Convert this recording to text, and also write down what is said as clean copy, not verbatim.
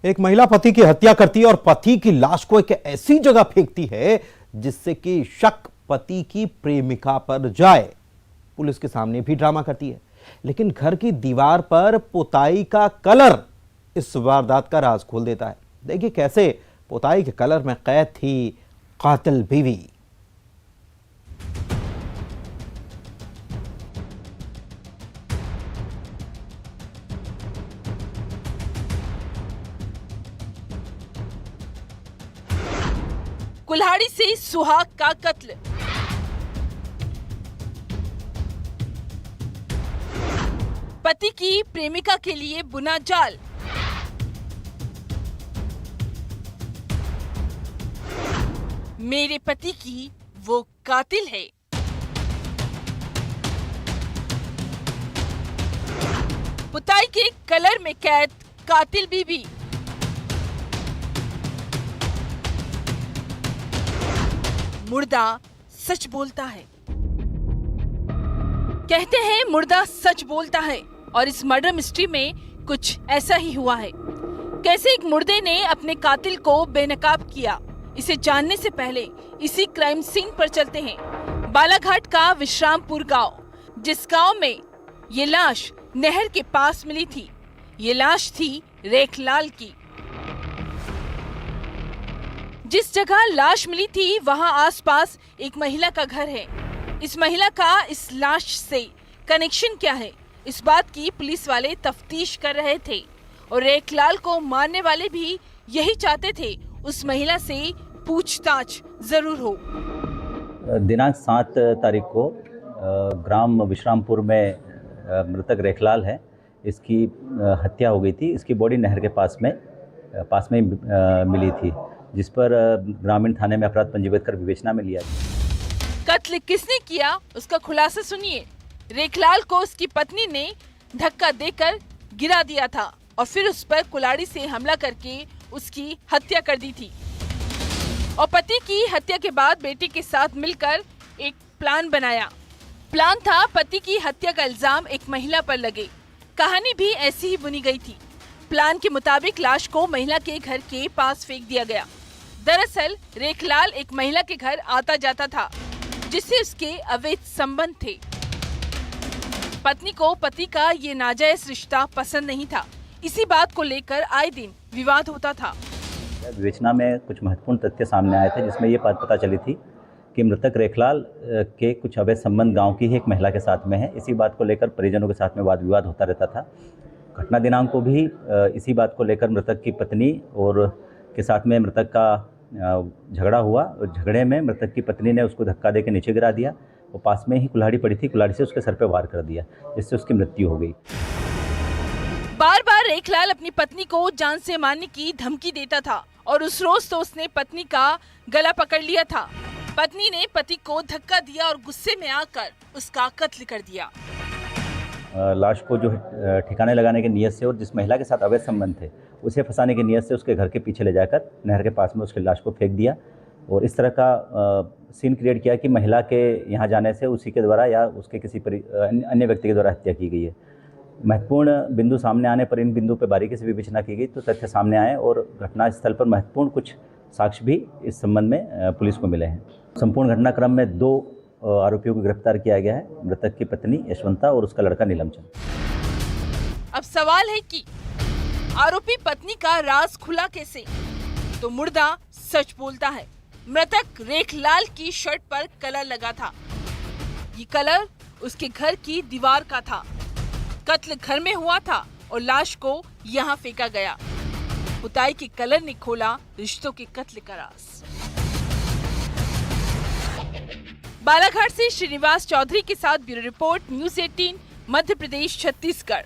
एक महिला पति की हत्या करती है और पति की लाश को एक ऐसी जगह फेंकती है जिससे कि शक पति की प्रेमिका पर जाए। पुलिस के सामने भी ड्रामा करती है, लेकिन घर की दीवार पर पुताई का कलर इस वारदात का राज खोल देता है। देखिए कैसे पुताई के कलर में कैद थी कातिल बीवी। कुल्हाड़ी से सुहाग का कत्ल। पति की प्रेमिका के लिए बुना जाल। मेरे पति की वो कातिल है। पुताई के कलर में कैद कातिल बीवी। मुर्दा सच बोलता है। कहते हैं मुर्दा सच बोलता है, और इस मर्डर मिस्ट्री में कुछ ऐसा ही हुआ है। कैसे एक मुर्दे ने अपने कातिल को बेनकाब किया, इसे जानने से पहले इसी क्राइम सीन पर चलते हैं। बालाघाट का विश्रामपुर गांव, जिस गांव में ये लाश नहर के पास मिली थी। ये लाश थी रेखलाल की। जिस जगह लाश मिली थी वहां आसपास एक महिला का घर है। इस महिला का इस लाश से कनेक्शन क्या है, इस बात की पुलिस वाले तफ्तीश कर रहे थे, और रेखलाल को मारने वाले भी यही चाहते थे, उस महिला से पूछताछ जरूर हो। दिनांक 7 तारीख को ग्राम विश्रामपुर में मृतक रेखलाल है, इसकी हत्या हो गई थी। इसकी बॉडी नहर के पास में मिली थी, जिस पर ग्रामीण थाने में अपराध पंजीबद्ध कर विवेचना में लिया गया। कत्ल किसने किया उसका खुलासा सुनिए। रेखलाल को उसकी पत्नी ने धक्का देकर गिरा दिया था और फिर उस पर कुल्हाड़ी से हमला करके उसकी हत्या कर दी थी, और पति की हत्या के बाद बेटे के साथ मिलकर एक प्लान बनाया। प्लान था पति की हत्या का इल्जाम एक महिला पर लगे। कहानी भी ऐसी ही बुनी गई थी। प्लान के मुताबिक लाश को महिला के घर के पास फेंक दिया गया। दरअसल रेखलाल एक महिला के घर आता जाता था, जिससे उसके अवैध संबंध थे। पत्नी को पति का ये नाजायज रिश्ता पसंद नहीं था। इसी बात को लेकर आए दिन विवाद होता था। विवेचना में कुछ महत्वपूर्ण तथ्य सामने आए थे, जिसमें ये बात पता चली थी कि मृतक रेखलाल के कुछ अवैध संबंध गांव की ही एक महिला के साथ में है। इसी बात को लेकर परिजनों के साथ में वाद विवाद होता रहता था। घटना दिनांक को भी इसी बात को लेकर मृतक की पत्नी और के साथ में मृतक का झगड़ा हुआ, और झगड़े में मृतक की पत्नी ने उसको धक्का देकर नीचे गिरा दिया, और पास में ही कुल्हाड़ी पड़ी थी, कुल्हाड़ी से उसके सर पे वार कर दिया, जिससे उसकी मृत्यु हो गई। बार बार रेखलाल अपनी पत्नी को जान से मारने की धमकी देता था, और उस रोज तो उसने पत्नी का गला पकड़ लिया था। पत्नी ने पति को धक्का दिया और गुस्से में आकर उसका कत्ल कर दिया। लाश को जो ठिकाने लगाने की नीयत से और जिस महिला के साथ अवैध संबंध थे उसे फंसाने की नीयत से उसके घर के पीछे ले जाकर नहर के पास में उसकी लाश को फेंक दिया, और इस तरह का सीन क्रिएट किया कि महिला के यहाँ जाने से उसी के द्वारा या उसके किसी अन्य व्यक्ति के द्वारा हत्या की गई है। महत्वपूर्ण बिंदु सामने आने पर इन बिंदु पर बारीकी से विवेचना की गई तो तथ्य सामने आए, और घटनास्थल पर महत्वपूर्ण कुछ साक्ष्य भी इस संबंध में पुलिस को मिले हैं। संपूर्ण घटनाक्रम में 2 आरोपियों को गिरफ्तार किया गया है, मृतक की पत्नी यशवंता और उसका लड़का नीलमचंद। अब सवाल है कि आरोपी पत्नी का राज खुला कैसे? तो मुर्दा सच बोलता है। मृतक रेखलाल की शर्ट पर कलर लगा था। ये कलर उसके घर की दीवार का था। कत्ल घर में हुआ था और लाश को यहाँ फेंका गया। पुताई के कलर ने खोला रिश्तों के कत्ल का राज। बालाघाट से श्रीनिवास चौधरी के साथ bureau report, news 18 Madhya Pradesh Chhattisgarh.